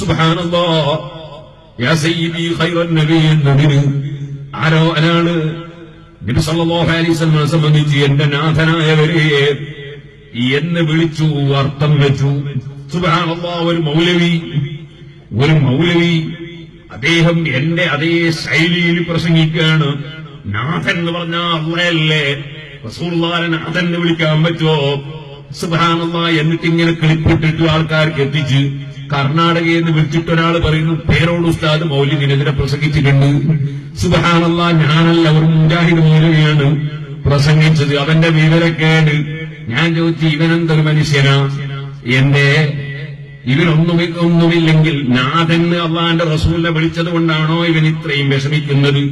സുബ്ഹാനല്ലാഹ്. യാ സയ്യിദി ഖൈറൻ നബി എന്നതിന് ആരോ അനാണ് നബി സല്ലല്ലാഹു അലൈഹി വസല്ലമയെ സംബന്ധിച്ച് എന്റെ നാഥനായവരെ എന്ന് വിളിച്ചു, അർത്ഥം വെച്ചു. സുബ്ഹാനല്ലാഹ്. ഒരു മൗലവി അദ്ദേഹം എന്റെ അതേ ശൈലിയിൽ പ്രസംഗിക്കുകയാണ്. നാഥൻ എന്ന് പറഞ്ഞാൽ അള്ളയല്ലേ, റസൂലുള്ളാഹിനെ നാഥൻ എന്ന് വിളിക്കാൻ പറ്റുമോ? സുബ്ഹാനല്ലാഹ്. എന്നിട്ട് ഇങ്ങനെ ക്ലിപ്പിട്ടിട്ട് ആൾക്കാർക്ക് എത്തിച്ച് കർണാടകയിൽ നിന്ന് വിളിച്ചിട്ടൊരാൾ പറയുന്നു, പേരോട് ഉസ്താദ് മൗലിദിനെതിരെ പ്രസംഗിച്ചിട്ടുണ്ട്. സുബ്ഹാനല്ലാഹ്. ഞാനല്ല, ഒരു മുജാഹിദ് മൗലവിയാണ് പ്രസംഗിച്ചത്. അവന്റെ വിവരക്കേട്. ഞാൻ ചോദിച്ചു, ഇവനെന്തൊരു മനുഷ്യനാ? ഇവനൊന്നുമില്ലെങ്കിൽ നാഥൻ അള്ളാന്റെ റസൂലിനെ വിളിച്ചത് കൊണ്ടാണോ ഇവൻ ഇത്രയും വിഷമിക്കുന്നത്?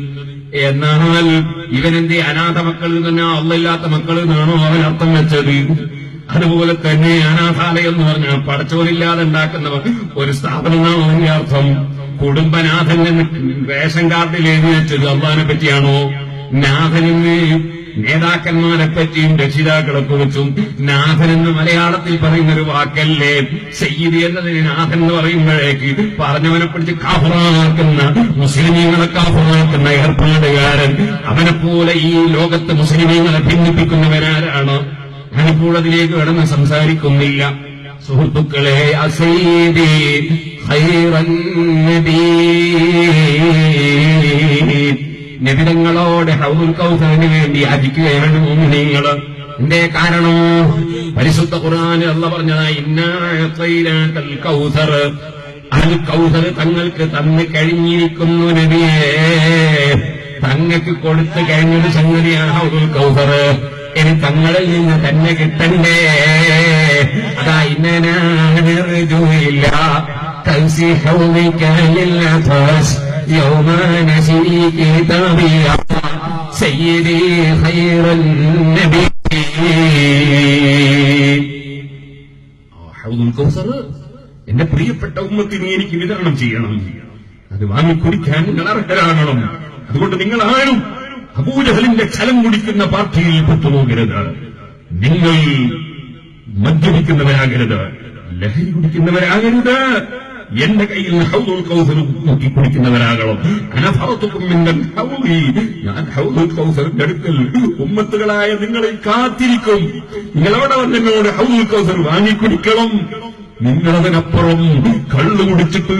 എന്നാൽ ഇവനെന്തേ അനാഥ മക്കളിൽ തന്നെ അള്ളയില്ലാത്ത മക്കളിൽ നിന്നാണോ അവൻ അർത്ഥം വെച്ചത്? അതുപോലെ തന്നെ അനാഥാലയം എന്ന് പറഞ്ഞാൽ പടച്ചോലില്ലാതെ ഉണ്ടാക്കുന്ന ഒരു സ്ഥാപനമാണോ അതിന്റെ അർത്ഥം? കുടുംബനാഥൻ എന്ന് റേഷൻ കാർഡിൽ എഴുതി വെച്ചത് അള്ളാഹിനെ പറ്റിയാണോ? നാഥനെന്ന് നേതാക്കന്മാരെ പറ്റിയും രക്ഷിതാക്കളെ കുറിച്ചും നാഥനെന്ന് മലയാളത്തിൽ പറയുന്നൊരു വാക്കല്ലേ? സയ്യിദ് എന്നതിന് നാഥൻ എന്ന് പറയുമ്പോഴേക്ക് പറഞ്ഞവനെ പിടിച്ച് കാഫിറാക്കുന്ന, മുസ്ലിമീങ്ങളെ കാഫിറാക്കുന്ന ഏർപ്പാടുകാരൻ, അവനെപ്പോലെ ഈ ലോകത്ത് മുസ്ലിമീങ്ങളെ ഭിന്നിപ്പിക്കുന്നവരാരാണ്? ഞാനിപ്പോൾ അതിലേക്ക് കടന്ന് സംസാരിക്കുന്നില്ല. സുഹൃത്തുക്കളെ, അസയ്യിദി ഖൈറൻ നബി, നബിതങ്ങളോട് ഹൗദുൽ കൗസറിന് വേണ്ടി യാചിക്കുകയാണ് മുഅ്മിനീങ്ങള്. എന്തേ കാരണം? പരിശുദ്ധ ഖുർആനിൽ അല്ലാഹ് പറഞ്ഞതാ, ഇന്നാ അഅതൈനാകൽ കൗസർ, അൽ കൗസർ തങ്ങൾക്ക് തന്നു കഴിഞ്ഞിരിക്കുന്നു നബിയേ, തങ്ങൾക്ക് കൊടുത്തു കഴിഞ്ഞൊരു സംഗതിയാണ് ഹൗദുൽ കൗസർ. ഇനി തങ്ങളിൽ നിന്ന് തന്നെ കിട്ടണ്ടേ? അതാ ഇന്നനാർജുയില്ല കൗസി ഹൗദിക്കലില്ലഫസ് يوم نسي كتابي سيدي خير النبي. ഹൗദുൽ കൗസർ എന്റെ പ്രിയപ്പെട്ട ഉമ്മത്തിന് എനിക്ക് വിതരണം ചെയ്യണം. അത് വാങ്ങിക്കുടിക്കാൻ നിങ്ങൾ അർഹരാകണം. അതുകൊണ്ട് നിങ്ങൾ ആരും അബൂജഹലിന്റെ ഛലം കുടിക്കുന്ന പാർട്ടിയിൽ പെട്ടുപോകരുത്. നിങ്ങൾ മദ്യപിക്കുന്നവരാകരുത്, ലഹരി കുടിക്കുന്നവരാകരുത്. എന്റെ കയ്യിൽ ഹൗദുൽ കൗസർ നോക്കി കുടിക്കുന്നവരാകണം. അനഫറതുക്കും മിനൽ ഹൗദി, ഞാൻ ഹൗദുൽ കൗസറിന്റെ അടുക്കൽ ഉമ്മത്തുകളായ നിങ്ങളെ കാത്തിരിക്കും. നിങ്ങളവിടെ വന്നോട് ഹൗദുൽ കൗസർ വാങ്ങിക്കുടിക്കണം. നിങ്ങളതിനപ്പുറം കള്ളു കുടിച്ചിട്ട്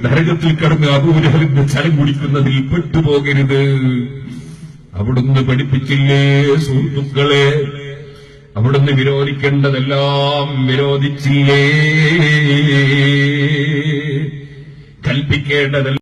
നരകത്തിൽ കിടന്ന് അബൂജഹലിന്റെ ഛലം കുടിക്കുന്നതിൽ പെട്ടുപോകരുത്. അവിടുന്ന് പഠിപ്പിച്ചില്ലേ സുഹൃത്തുക്കളെ? അവിടുന്ന് വിരോധിക്കേണ്ടതെല്ലാം വിരോധിച്ചില്ലേ? കൽപ്പിക്കേണ്ടതെല്ലാം